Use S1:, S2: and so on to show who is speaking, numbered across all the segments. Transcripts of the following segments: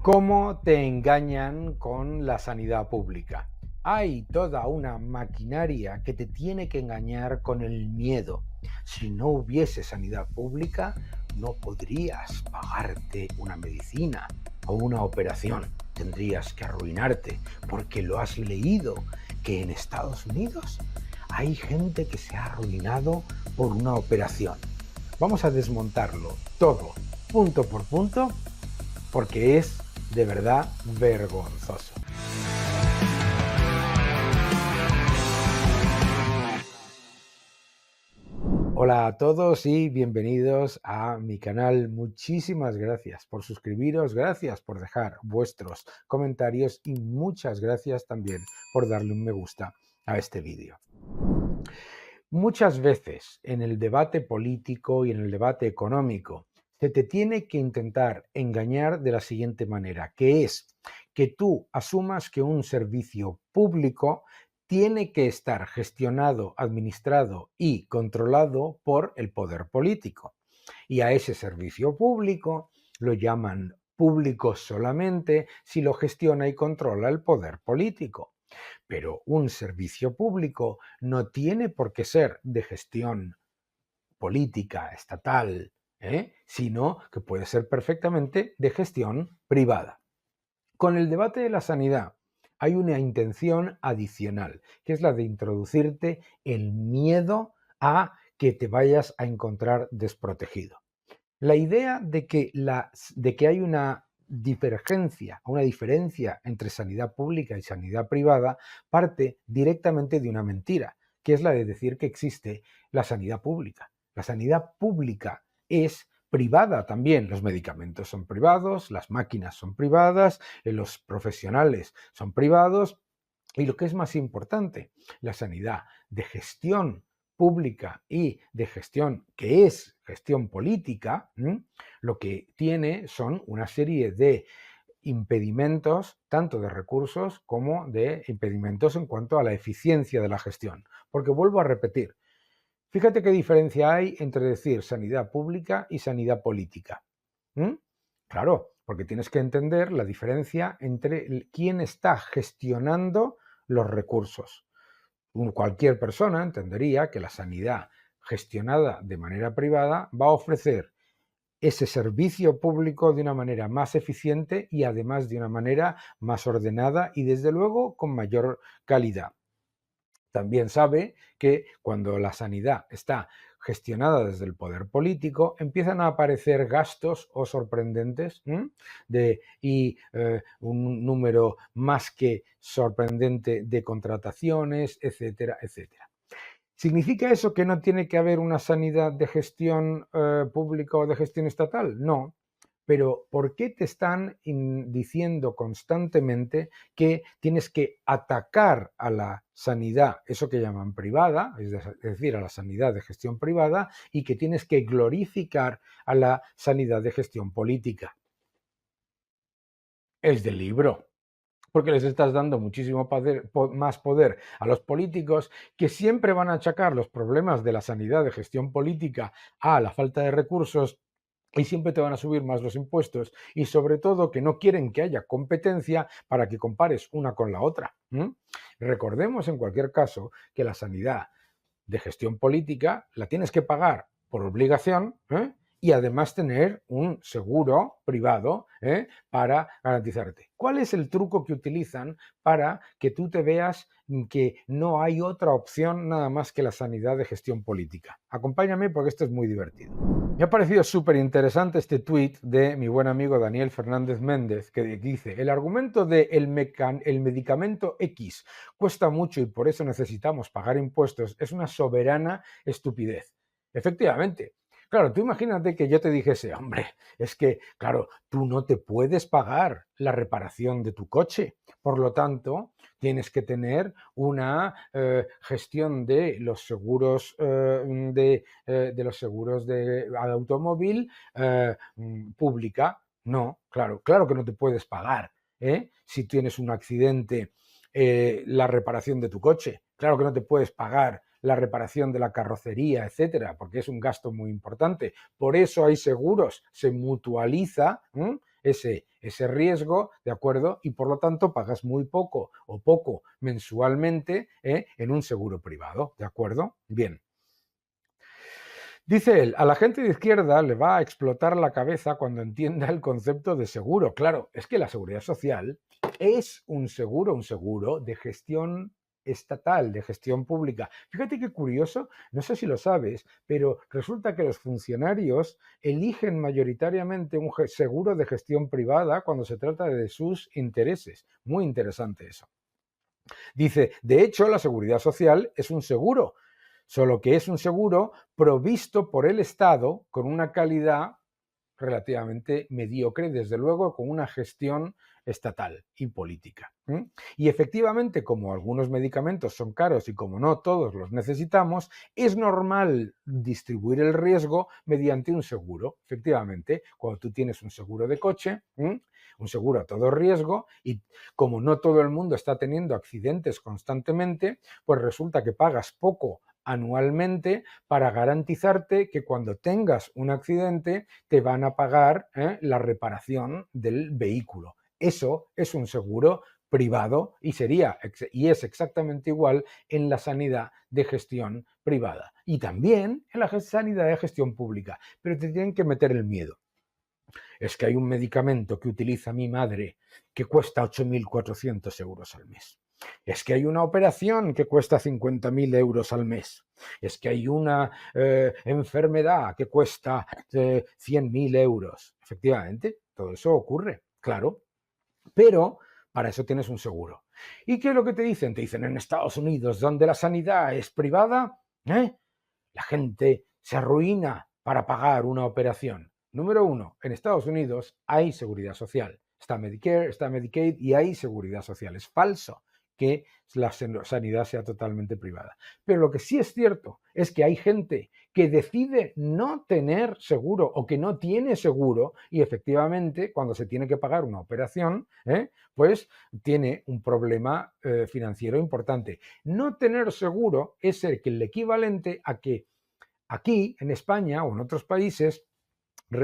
S1: ¿Cómo te engañan con la sanidad pública? Hay toda una maquinaria que te tiene que engañar con el miedo. Si no hubiese sanidad pública, no podrías pagarte una medicina o una operación. Tendrías que arruinarte porque lo has leído, que en Estados Unidos hay gente que se ha arruinado por una operación. Vamos a desmontarlo todo, punto por punto, porque es de verdad vergonzoso. Hola a todos y bienvenidos a mi canal. Muchísimas gracias por suscribiros, gracias por dejar vuestros comentarios y muchas gracias también por darle un me gusta a este vídeo. Muchas veces en el debate político y en el debate económico se te tiene que intentar engañar de la siguiente manera, que es que tú asumas que un servicio público tiene que estar gestionado, administrado y controlado por el poder político. Y a ese servicio público lo llaman público solamente si lo gestiona y controla el poder político. Pero un servicio público no tiene por qué ser de gestión política, estatal, sino que puede ser perfectamente de gestión privada. Con el debate de la sanidad hay una intención adicional, que es la de introducirte el miedo a que te vayas a encontrar desprotegido. La idea de que hay una diferencia entre sanidad pública y sanidad privada parte directamente de una mentira, que es la de decir que existe la sanidad pública. La sanidad pública es privada también. Los medicamentos son privados, las máquinas son privadas, los profesionales son privados y lo que es más importante, la sanidad de gestión pública y de gestión que es gestión política, lo que tiene son una serie de impedimentos, tanto de recursos como de impedimentos en cuanto a la eficiencia de la gestión. Porque vuelvo a repetir, fíjate qué diferencia hay entre decir sanidad pública y sanidad política. Claro, porque tienes que entender la diferencia entre quién está gestionando los recursos. Cualquier persona entendería que la sanidad gestionada de manera privada va a ofrecer ese servicio público de una manera más eficiente y además de una manera más ordenada y desde luego con mayor calidad. También sabe que cuando la sanidad está gestionada desde el poder político, empiezan a aparecer gastos o sorprendentes un número más que sorprendente de contrataciones, etcétera, etcétera. ¿Significa eso que no tiene que haber una sanidad de gestión pública o de gestión estatal? No. Pero ¿por qué te están diciendo constantemente que tienes que atacar a la sanidad, eso que llaman privada, es decir, a la sanidad de gestión privada, y que tienes que glorificar a la sanidad de gestión política? Es del libro. Porque les estás dando muchísimo más poder a los políticos, que siempre van a achacar los problemas de la sanidad de gestión política a la falta de recursos y siempre te van a subir más los impuestos y sobre todo que no quieren que haya competencia para que compares una con la otra. Recordemos en cualquier caso que la sanidad de gestión política la tienes que pagar por obligación, y además tener un seguro privado para garantizarte. ¿Cuál es el truco que utilizan para que tú te veas que no hay otra opción nada más que la sanidad de gestión política? Acompáñame porque esto es muy divertido. Me ha parecido súper interesante este tuit de mi buen amigo Daniel Fernández Méndez, que dice: el argumento de el medicamento X cuesta mucho y por eso necesitamos pagar impuestos es una soberana estupidez. Efectivamente. Claro, tú imagínate que yo te dijese: hombre, es que, claro, tú no te puedes pagar la reparación de tu coche, por lo tanto, tienes que tener una gestión de los seguros de automóvil pública. No, claro, claro que no te puedes pagar si tienes un accidente, la reparación de tu coche. Claro que no te puedes pagar la reparación de la carrocería, etcétera, porque es un gasto muy importante. Por eso hay seguros, se mutualiza ese riesgo, ¿de acuerdo? Y por lo tanto pagas muy poco o poco mensualmente en un seguro privado, ¿de acuerdo? Bien. Dice él, a la gente de izquierda le va a explotar la cabeza cuando entienda el concepto de seguro. Claro, es que la seguridad social es un seguro de gestión estatal, de gestión pública. Fíjate qué curioso, no sé si lo sabes, pero resulta que los funcionarios eligen mayoritariamente un seguro de gestión privada cuando se trata de sus intereses. Muy interesante eso. Dice, de hecho, la seguridad social es un seguro, solo que es un seguro provisto por el Estado con una calidad relativamente mediocre, desde luego con una gestión estatal y política. Y efectivamente, como algunos medicamentos son caros y como no todos los necesitamos, es normal distribuir el riesgo mediante un seguro. Efectivamente, cuando tú tienes un seguro de coche, un seguro a todo riesgo, y como no todo el mundo está teniendo accidentes constantemente, pues resulta que pagas poco anualmente para garantizarte que cuando tengas un accidente te van a pagar la reparación del vehículo. Eso es un seguro privado y es exactamente igual en la sanidad de gestión privada y también en la sanidad de gestión pública, pero te tienen que meter el miedo. Es que hay un medicamento que utiliza mi madre que cuesta 8.400 euros al mes. Es que hay una operación que cuesta 50.000 euros al mes. Es que hay una enfermedad que cuesta 100.000 euros. Efectivamente, todo eso ocurre, claro. Pero para eso tienes un seguro. ¿Y qué es lo que te dicen? Te dicen en Estados Unidos, donde la sanidad es privada, la gente se arruina para pagar una operación. Número uno, en Estados Unidos hay seguridad social. Está Medicare, está Medicaid y hay seguridad social. Es falso que la sanidad sea totalmente privada. Pero lo que sí es cierto es que hay gente que decide no tener seguro o que no tiene seguro y efectivamente cuando se tiene que pagar una operación, pues tiene un problema financiero importante. No tener seguro es el equivalente a que aquí en España o en otros países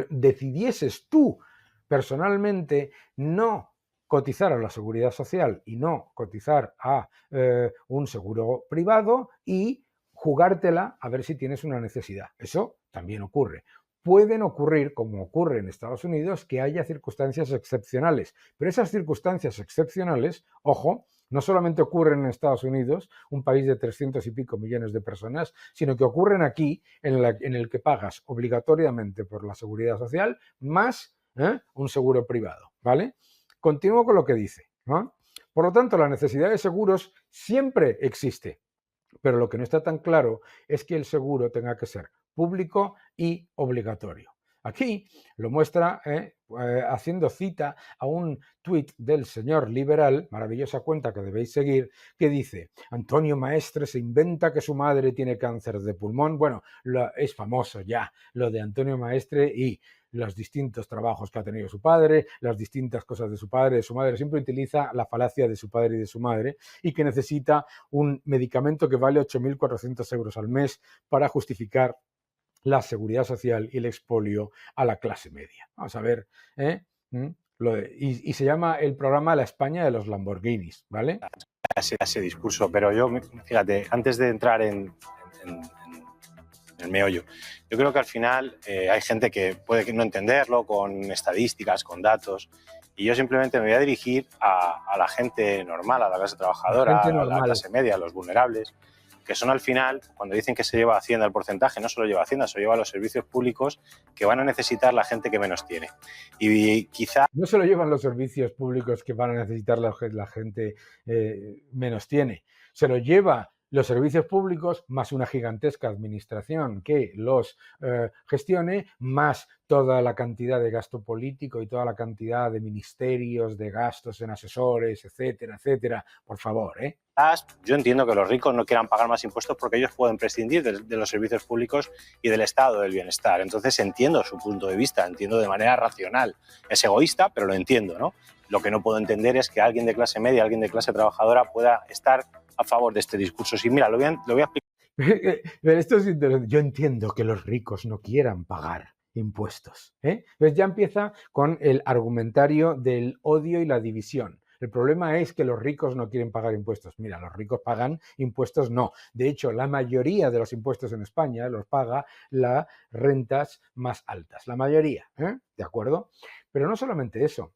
S1: decidieses tú personalmente no cotizar a la seguridad social y no cotizar a un seguro privado y jugártela a ver si tienes una necesidad. Eso también ocurre. Pueden ocurrir, como ocurre en Estados Unidos, que haya circunstancias excepcionales, pero esas circunstancias excepcionales, ojo, no solamente ocurren en Estados Unidos, un país de 300 y pico millones de personas, sino que ocurren aquí en el que pagas obligatoriamente por la seguridad social más un seguro privado, ¿vale? Continúo con lo que dice, ¿no? Por lo tanto, la necesidad de seguros siempre existe, pero lo que no está tan claro es que el seguro tenga que ser público y obligatorio. Aquí lo muestra haciendo cita a un tuit del señor liberal, maravillosa cuenta que debéis seguir, que dice, Antonio Maestre se inventa que su madre tiene cáncer de pulmón. Bueno, es famoso ya lo de Antonio Maestre y los distintos trabajos que ha tenido su padre, las distintas cosas de su padre, de su madre. Siempre utiliza la falacia de su padre y de su madre y que necesita un medicamento que vale 8.400 euros al mes para justificar la seguridad social y el expolio a la clase media. Vamos a ver, y se llama el programa La España de los Lamborghinis, ¿vale?
S2: Ese discurso, pero yo, fíjate, antes de entrar en el meollo, yo creo que al final hay gente que puede no entenderlo con estadísticas, con datos, y yo simplemente me voy a dirigir a la gente normal, a la clase trabajadora, a la clase media, a los vulnerables, que son al final, cuando dicen que se lleva Hacienda el porcentaje, no solo lleva Hacienda, se lleva los servicios públicos que van a necesitar la gente que menos tiene. Y quizá...
S1: No se lo llevan los servicios públicos que van a necesitar la gente menos tiene, se lo lleva los servicios públicos más una gigantesca administración que los gestione, más toda la cantidad de gasto político y toda la cantidad de ministerios, de gastos en asesores, etcétera, etcétera. Por favor, ¿eh?
S2: Yo entiendo que los ricos no quieran pagar más impuestos porque ellos pueden prescindir de los servicios públicos y del estado del bienestar. Entonces entiendo su punto de vista, entiendo de manera racional. Es egoísta, pero lo entiendo, ¿no? Lo que no puedo entender es que alguien de clase media, alguien de clase trabajadora pueda estar a favor de este discurso. Sí, mira, lo voy a explicar.
S1: Esto es interesante. Yo entiendo que los ricos no quieran pagar impuestos. Entonces ya empieza con el argumentario del odio y la división. El problema es que los ricos no quieren pagar impuestos. Mira, los ricos pagan impuestos, no. De hecho, la mayoría de los impuestos en España los paga las rentas más altas. La mayoría, ¿de acuerdo? Pero no solamente eso,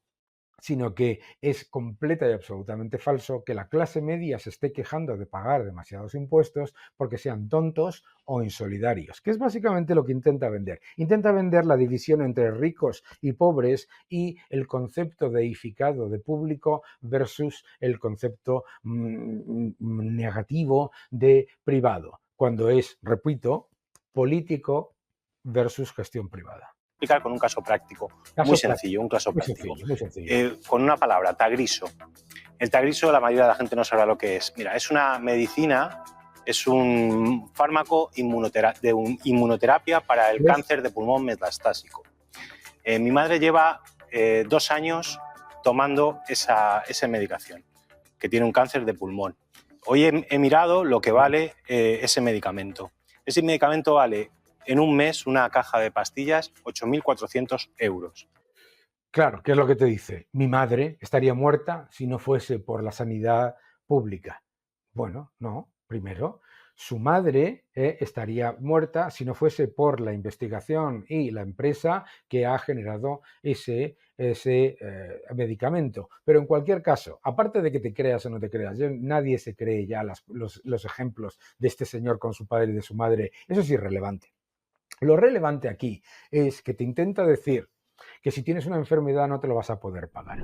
S1: sino que es completa y absolutamente falso que la clase media se esté quejando de pagar demasiados impuestos porque sean tontos o insolidarios, que es básicamente lo que intenta vender. Intenta vender la división entre ricos y pobres y el concepto deificado de público versus el concepto negativo de privado, cuando es, repito, político versus gestión privada.
S2: Explicar con un caso práctico, muy sencillo, un caso práctico.
S1: Muy sencillo.
S2: Con una palabra, tagriso. El tagriso la mayoría de la gente no sabrá lo que es. Mira, es una medicina, es un fármaco de inmunoterapia para el cáncer de pulmón metastásico. Mi madre lleva 2 años tomando esa medicación, que tiene un cáncer de pulmón. Hoy he mirado lo que vale ese medicamento. Ese medicamento vale en un mes una caja de pastillas 8.400 euros.
S1: Claro, ¿qué es lo que te dice? Mi madre estaría muerta si no fuese por la sanidad pública. Bueno, no, primero, su madre estaría muerta si no fuese por la investigación y la empresa que ha generado ese medicamento. Pero en cualquier caso, aparte de que te creas o no te creas, nadie se cree ya los ejemplos de este señor con su padre y de su madre. Eso es irrelevante. Lo relevante aquí es que te intenta decir que si tienes una enfermedad no te lo vas a poder pagar,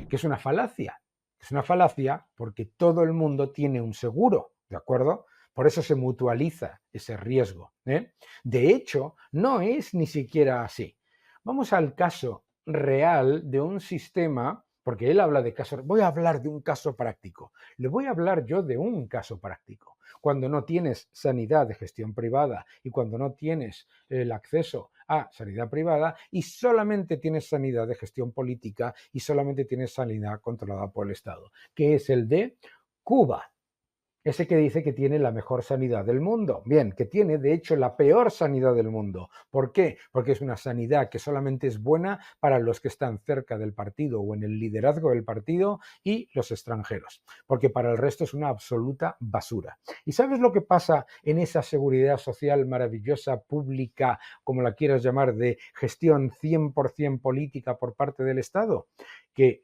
S1: que es una falacia. Es una falacia porque todo el mundo tiene un seguro, ¿de acuerdo? Por eso se mutualiza ese riesgo. De hecho, no es ni siquiera así. Vamos al caso real de un sistema, porque él habla de casos. Voy a hablar de un caso práctico. Le voy a hablar yo de un caso práctico. Cuando no tienes sanidad de gestión privada y cuando no tienes el acceso a sanidad privada y solamente tienes sanidad de gestión política y solamente tienes sanidad controlada por el Estado, que es el de Cuba. Ese que dice que tiene la mejor sanidad del mundo. Bien, que tiene de hecho la peor sanidad del mundo. ¿Por qué? Porque es una sanidad que solamente es buena para los que están cerca del partido o en el liderazgo del partido y los extranjeros. Porque para el resto es una absoluta basura. ¿Y sabes lo que pasa en esa seguridad social maravillosa, pública, como la quieras llamar, de gestión 100% política por parte del Estado? Que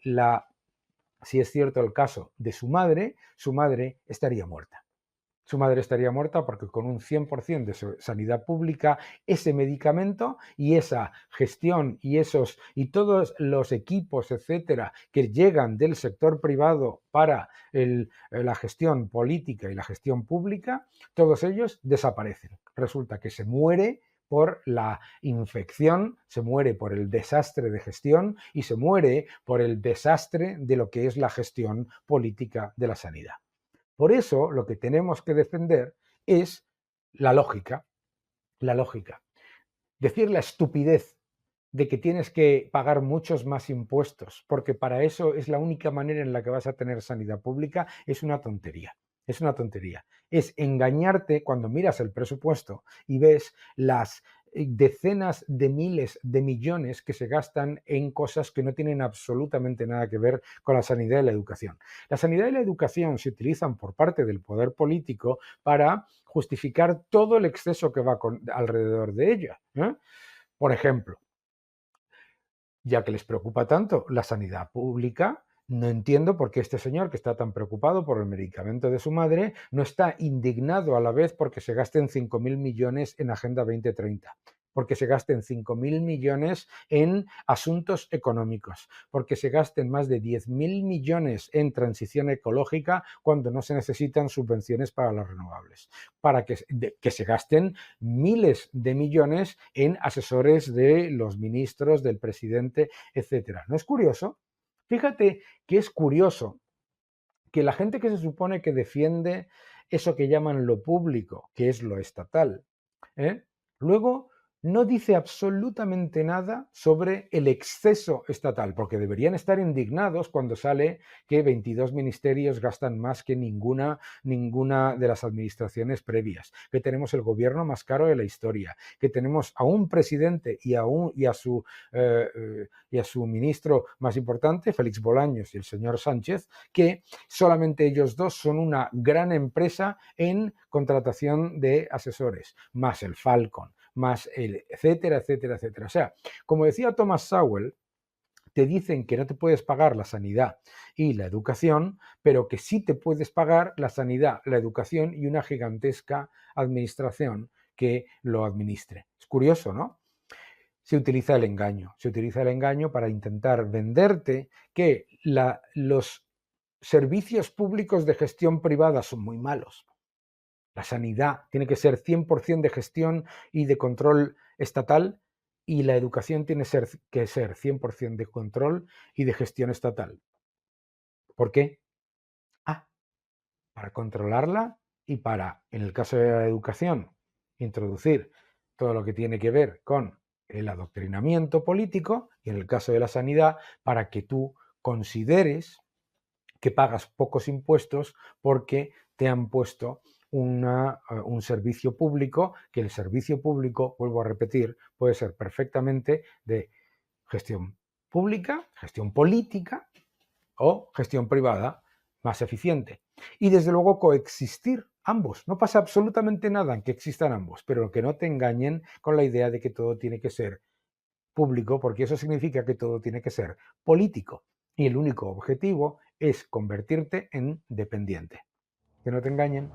S1: si es cierto el caso de su madre estaría muerta. Su madre estaría muerta porque con un 100% de su sanidad pública, ese medicamento y esa gestión y todos los equipos, etcétera, que llegan del sector privado para la gestión política y la gestión pública, todos ellos desaparecen. Resulta que se muere por la infección, se muere por el desastre de gestión y se muere por el desastre de lo que es la gestión política de la sanidad. Por eso lo que tenemos que defender es la lógica. La lógica. Decir la estupidez de que tienes que pagar muchos más impuestos, porque para eso es la única manera en la que vas a tener sanidad pública, es una tontería. Es una tontería. Es engañarte cuando miras el presupuesto y ves las decenas de miles de millones que se gastan en cosas que no tienen absolutamente nada que ver con la sanidad y la educación. La sanidad y la educación se utilizan por parte del poder político para justificar todo el exceso que va alrededor de ella. Por ejemplo, ya que les preocupa tanto la sanidad pública, no entiendo por qué este señor, que está tan preocupado por el medicamento de su madre, no está indignado a la vez porque se gasten 5.000 millones en Agenda 2030, porque se gasten 5.000 millones en asuntos económicos, porque se gasten más de 10.000 millones en transición ecológica cuando no se necesitan subvenciones para las renovables, para que se gasten miles de millones en asesores de los ministros, del presidente, etcétera. ¿No es curioso? Fíjate que es curioso que la gente que se supone que defiende eso que llaman lo público, que es lo estatal, luego no dice absolutamente nada sobre el exceso estatal, porque deberían estar indignados cuando sale que 22 ministerios gastan más que ninguna de las administraciones previas, que tenemos el gobierno más caro de la historia, que tenemos a un presidente y a su ministro más importante, Félix Bolaños y el señor Sánchez, que solamente ellos dos son una gran empresa en contratación de asesores, más el Falcon, más el etcétera, etcétera, etcétera. O sea, como decía Thomas Sowell, te dicen que no te puedes pagar la sanidad y la educación, pero que sí te puedes pagar la sanidad, la educación y una gigantesca administración que lo administre. Es curioso, ¿no? Se utiliza el engaño para intentar venderte que los servicios públicos de gestión privada son muy malos. La sanidad tiene que ser 100% de gestión y de control estatal y la educación tiene que ser 100% de control y de gestión estatal. ¿Por qué? Ah, para controlarla y para, en el caso de la educación, introducir todo lo que tiene que ver con el adoctrinamiento político y en el caso de la sanidad, para que tú consideres que pagas pocos impuestos porque te han puesto un servicio público, que el servicio público, vuelvo a repetir, puede ser perfectamente de gestión pública, gestión política o gestión privada más eficiente. Y desde luego coexistir ambos. No pasa absolutamente nada en que existan ambos, pero que no te engañen con la idea de que todo tiene que ser público, porque eso significa que todo tiene que ser político. Y el único objetivo es convertirte en dependiente. Que no te engañen.